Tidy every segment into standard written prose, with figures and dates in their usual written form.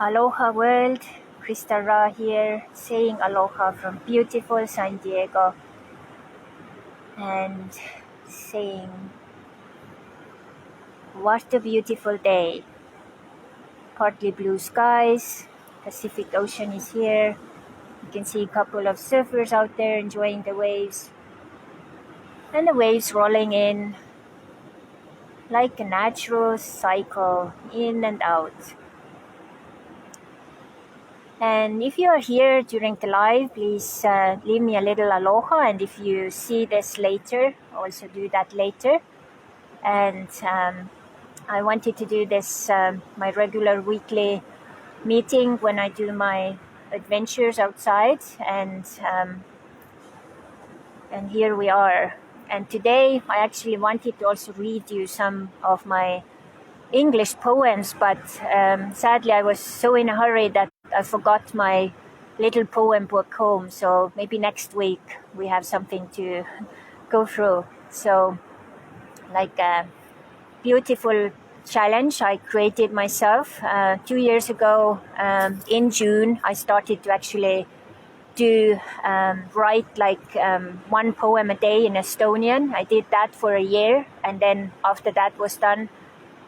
Aloha world, Krista Ra here, saying aloha from beautiful San Diego and saying what a beautiful day. Partly blue skies, Pacific Ocean is here. You can see a couple of surfers out there enjoying the waves and the waves rolling in like a natural cycle in and out. And if you are here during the live, please leave me a little aloha. And if you see this later, also do that later. And I wanted to do this, my regular weekly meeting when I do my adventures outside. And here we are. And today I actually wanted to also read you some of my English poems, but sadly I was so in a hurry that I forgot my little poem book home. So maybe next week we have something to go through. So like a beautiful challenge I created myself 2 years ago. In June I started to actually do write like one poem a day in Estonian. I did that for a year, and then after that was done,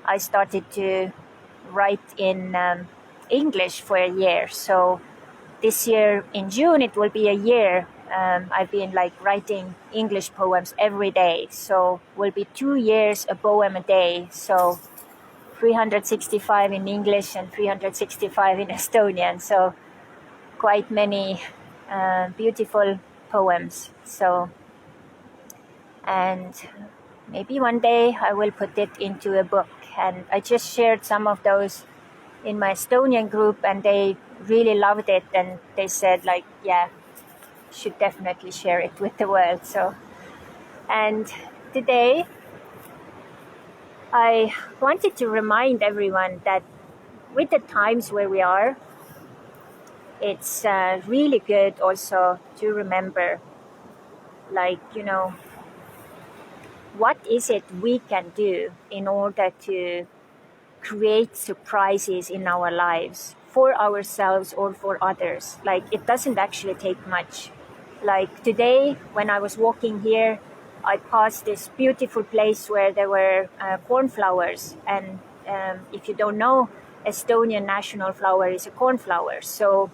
I started to write in English for a year. So this year in June, it will be a year. I've been like writing English poems every day. So will be 2 years a poem a day. So 365 in English and 365 in Estonian. So quite many beautiful poems. So, and maybe one day I will put it into a book. And I just shared some of those in my Estonian group, and they really loved it. And they said like, yeah, should definitely share it with the world. So, and today I wanted to remind everyone that with the times where we are, it's really good also to remember, like, what is it we can do in order to create surprises in our lives for ourselves or for others. Like, it doesn't actually take much. Like today, when I was walking here, I passed this beautiful place where there were cornflowers. And if you don't know, Estonian national flower is a cornflower. So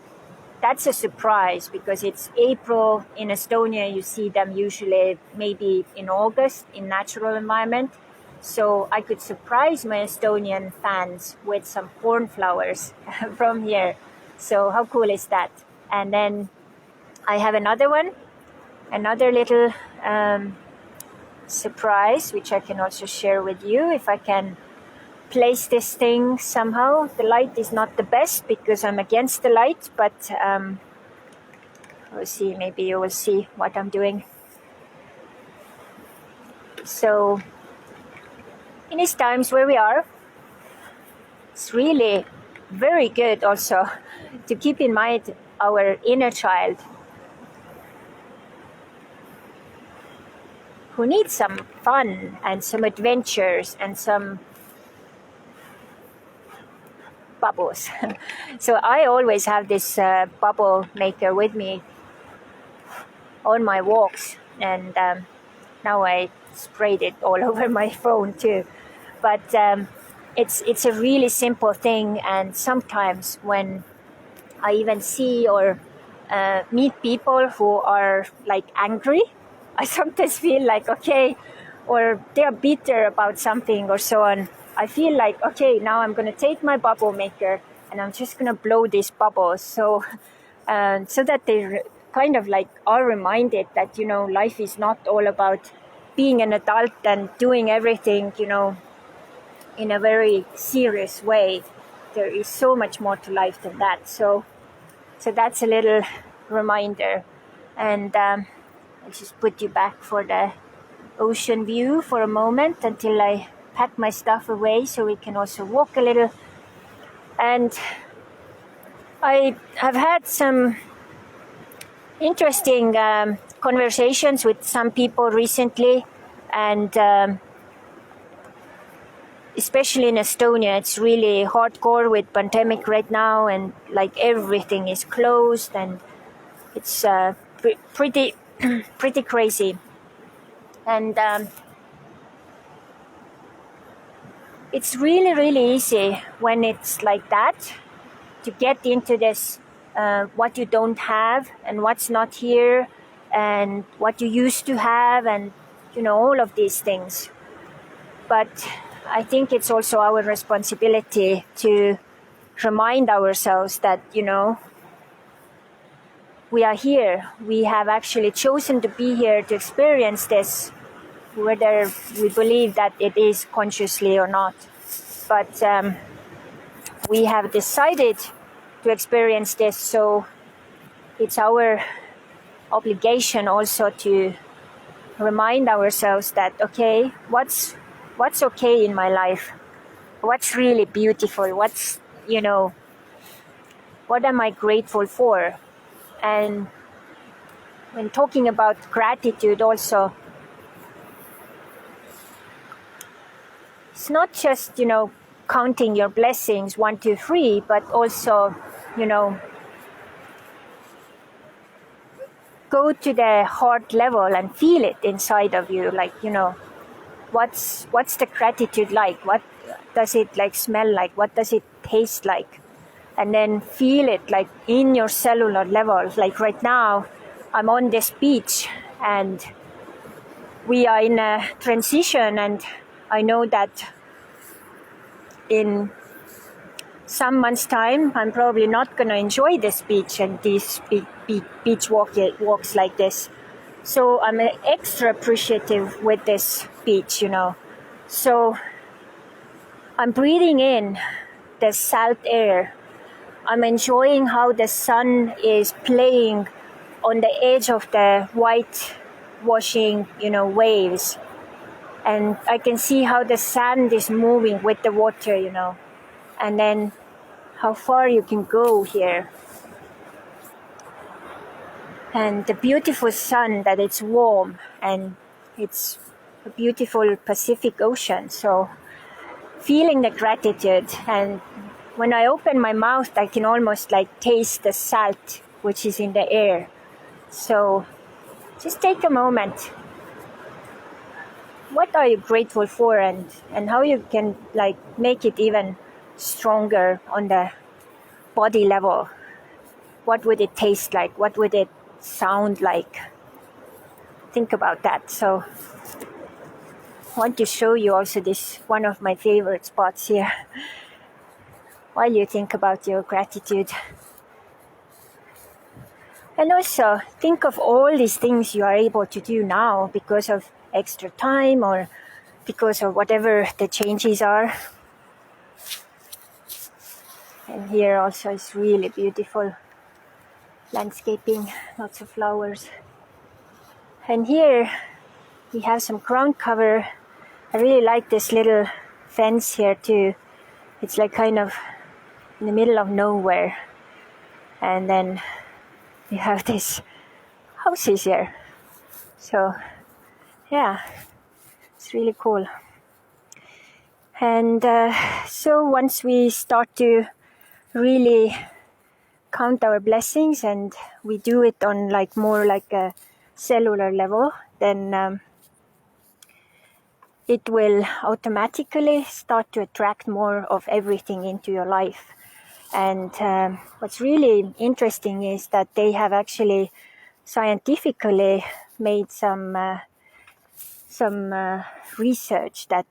that's a surprise because it's April in Estonia. You see them usually maybe in August in natural environment. So I could surprise my Estonian fans with some cornflowers from here. So how cool is that? And then I have another one, another little surprise, which I can also share with you if I can place this thing somehow. The light is not the best because I'm against the light, but we'll see. Maybe you will see what I'm doing. So in these times where we are, it's really very good also to keep in mind our inner child who needs some fun and some adventures and some bubbles. So I always have this bubble maker with me on my walks, and now I sprayed it all over my phone too. But it's a really simple thing, and sometimes when I even see or meet people who are like angry, I sometimes feel like, okay, or they're bitter about something or so on. I feel like, okay, now I'm going to take my bubble maker and I'm just going to blow these bubbles. So that they kind of like are reminded that, life is not all about being an adult and doing everything, in a very serious way. There is so much more to life than that. So that's a little reminder. And I'll just put you back for the ocean view for a moment until I pack my stuff away so we can also walk a little. And I have had some interesting conversations with some people recently, and especially in Estonia, it's really hardcore with pandemic right now, and like everything is closed, and it's pretty pretty crazy. And it's really easy when it's like that to get into this what you don't have and what's not here and what you used to have, and all of these things. But I think it's also our responsibility to remind ourselves that we are here. We have actually chosen to be here to experience this, whether we believe that it is consciously or not. But we have decided to experience this, so it's our obligation also to remind ourselves that, okay, what's okay in my life? What's really beautiful? What am I grateful for? And when talking about gratitude also, it's not just, counting your blessings 1, 2, 3, but also, go to the heart level and feel it inside of you. Like, what's the gratitude like? What does it like smell like? What does it taste like? And then feel it like in your cellular level. Like right now, I'm on this beach and we are in a transition, and I know that in some months' time, I'm probably not going to enjoy this beach and these beach walks like this. So I'm extra appreciative with this beach, So I'm breathing in the salt air. I'm enjoying how the sun is playing on the edge of the white washing, waves. And I can see how the sand is moving with the water, and then how far you can go here. And the beautiful sun, that it's warm, and it's a beautiful Pacific Ocean. So feeling the gratitude, and when I open my mouth, I can almost like taste the salt which is in the air. So just take a moment. What are you grateful for, and how you can like make it even stronger on the body level? What would it taste like? What would it sound like? Think about that. So I want to show you also this one of my favorite spots here while you think about your gratitude. And also think of all these things you are able to do now because of extra time or because of whatever the changes are. And here also is really beautiful landscaping, lots of flowers. And here we have some ground cover. I really like this little fence here too. It's like kind of in the middle of nowhere. And then we have these houses here. So yeah, it's really cool. And so once we start to really count our blessings, and we do it on like more like a cellular level, then it will automatically start to attract more of everything into your life. And what's really interesting is that they have actually scientifically made some research that,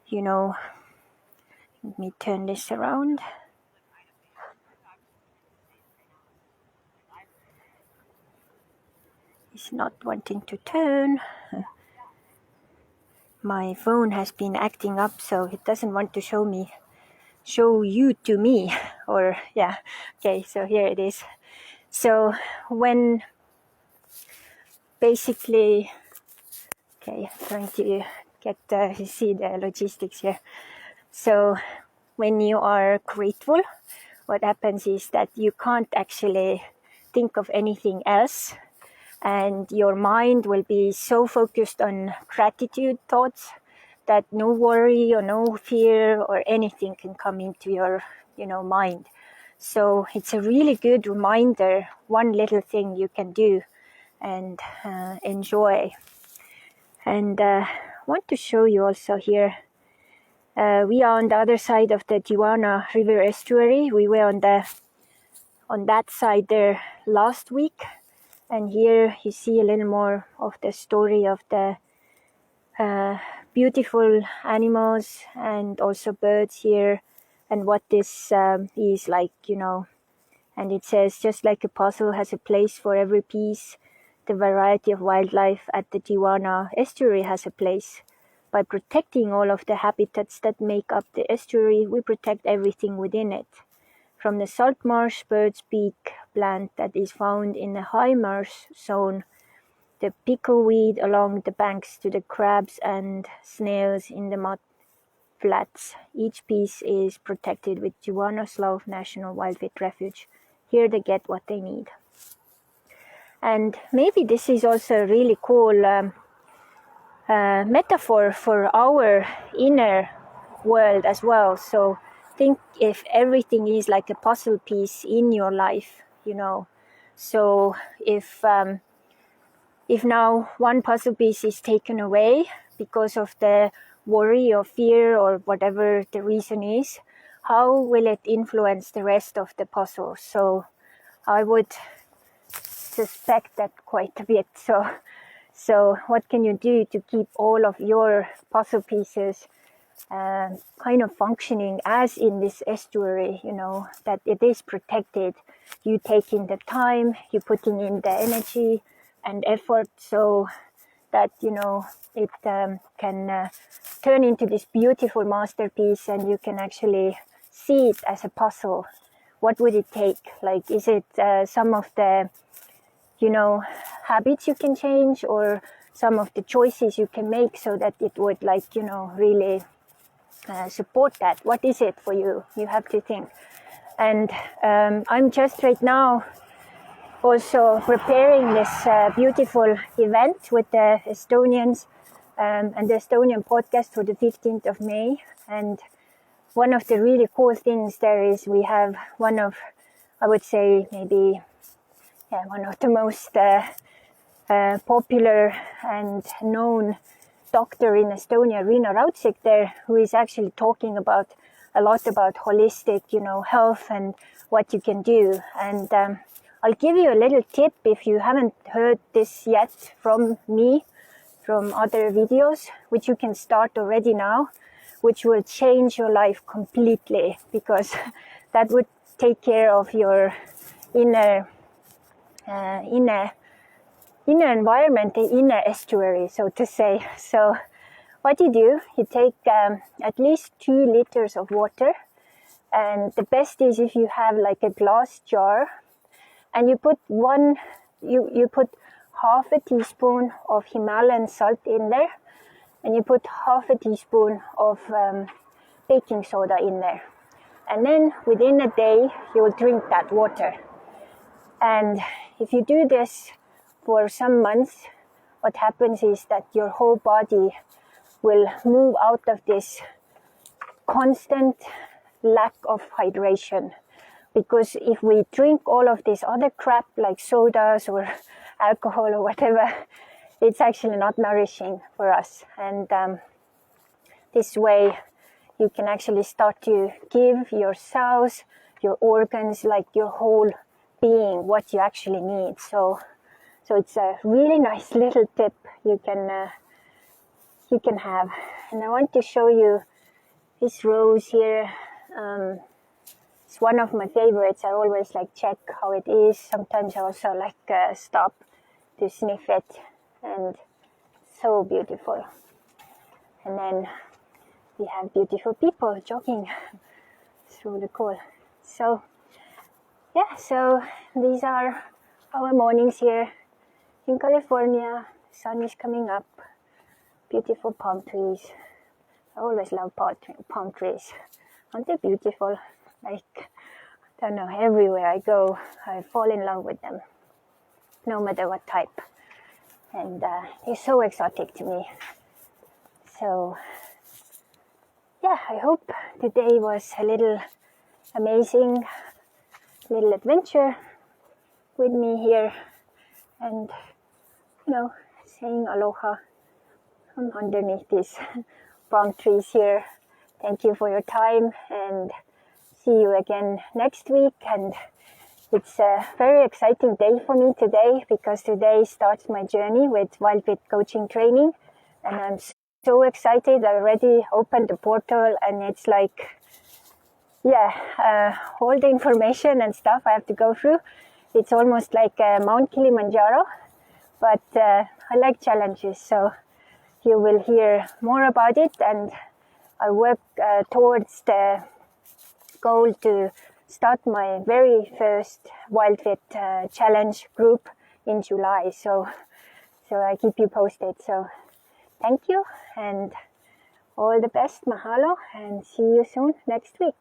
let me turn this around. It's not wanting to turn. My phone has been acting up, so it doesn't want to show you to me. Or yeah, okay, so here it is. So when basically, okay, I'm trying to get see the logistics here. So when you are grateful, what happens is that you can't actually think of anything else, and your mind will be so focused on gratitude thoughts that no worry or no fear or anything can come into your, mind. So it's a really good reminder, one little thing you can do and enjoy. And want to show you also here. We are on the other side of the Tijuana River estuary. We were on that side there last week, and here you see a little more of the story of the beautiful animals and also birds here, and what this is like, And it says, just like a puzzle has a place for every piece, the variety of wildlife at the Tijuana estuary has a place. By protecting all of the habitats that make up the estuary, we protect everything within it. From the salt marsh bird's beak plant that is found in the high marsh zone, the pickleweed along the banks, to the crabs and snails in the mud flats. Each piece is protected with Tijuana Slough National Wildlife Refuge. Here they get what they need. And maybe this is also a really cool metaphor for our inner world as well. So think if everything is like a puzzle piece in your life, So if now one puzzle piece is taken away because of the worry or fear or whatever the reason is, how will it influence the rest of the puzzle? So I would suspect that quite a bit. So what can you do to keep all of your puzzle pieces kind of functioning as in this estuary, that it is protected? You taking the time, you putting in the energy and effort so that, it can turn into this beautiful masterpiece, and you can actually see it as a puzzle. What would it take? Like, is it some of the, habits you can change, or some of the choices you can make so that it would really support that? What is it for you? You have to think. And I'm just right now also preparing this beautiful event with the Estonians and the Estonian podcast for the 15th of May. And one of the really cool things there is we have one of, I would say maybe, one of the most popular and known doctor in Estonia, Riina Raudsik there, who is actually talking a lot about holistic, health and what you can do. And I'll give you a little tip if you haven't heard this yet from me, from other videos, which you can start already now, which will change your life completely, because that would take care of your inner environment, the inner estuary, so to say. So what you do, you take at least 2 liters of water, and the best is if you have like a glass jar, and you put you put half a teaspoon of Himalayan salt in there, and you put half a teaspoon of baking soda in there, and then within a day you will drink that water. And if you do this for some months, what happens is that your whole body will move out of this constant lack of hydration. Because if we drink all of this other crap like sodas or alcohol or whatever, it's actually not nourishing for us. And this way you can actually start to give your cells, your organs, like your whole being, what you actually need. So it's a really nice little tip you can have. And I want to show you this rose here. It's one of my favorites. I always check how it is. Sometimes I also stop to sniff it, and so beautiful. And then we have beautiful people jogging. It's really cool. So yeah, so these are our mornings here in California. Sun is coming up. Beautiful palm trees. I always love palm trees. Aren't they beautiful? I don't know, everywhere I go, I fall in love with them, no matter what type. And they're so exotic to me. So yeah, I hope today was a little amazing little adventure with me here, and saying aloha from underneath these palm trees here. Thank you for your time, and see you again next week. And it's a very exciting day for me today, because today starts my journey with Wildfit coaching training, and I'm so excited. I already opened the portal, and it's like, all the information and stuff I have to go through. It's almost like Mount Kilimanjaro, but I like challenges, so you will hear more about it, and I work towards the goal to start my very first Wildfit challenge group in July. So I keep you posted. So thank you, and all the best. Mahalo, and see you soon next week.